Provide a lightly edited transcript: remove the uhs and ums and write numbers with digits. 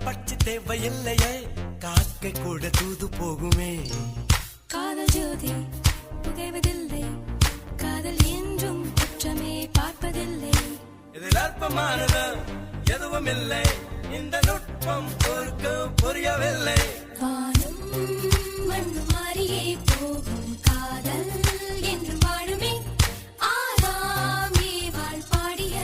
பட்சி தேவையில்லையே, காக்கை கூட தூது போகுமே. காதல் ஜோதி புகைவதில்லை, காதல் என்றும் குற்றமே பார்ப்பதில்லை. இதில் அற்பமானது எதுவும் இல்லை, இந்த நுட்பம் புரியவில்லை. வானும் மண்ணு மாறியே போகும், காதல் என்று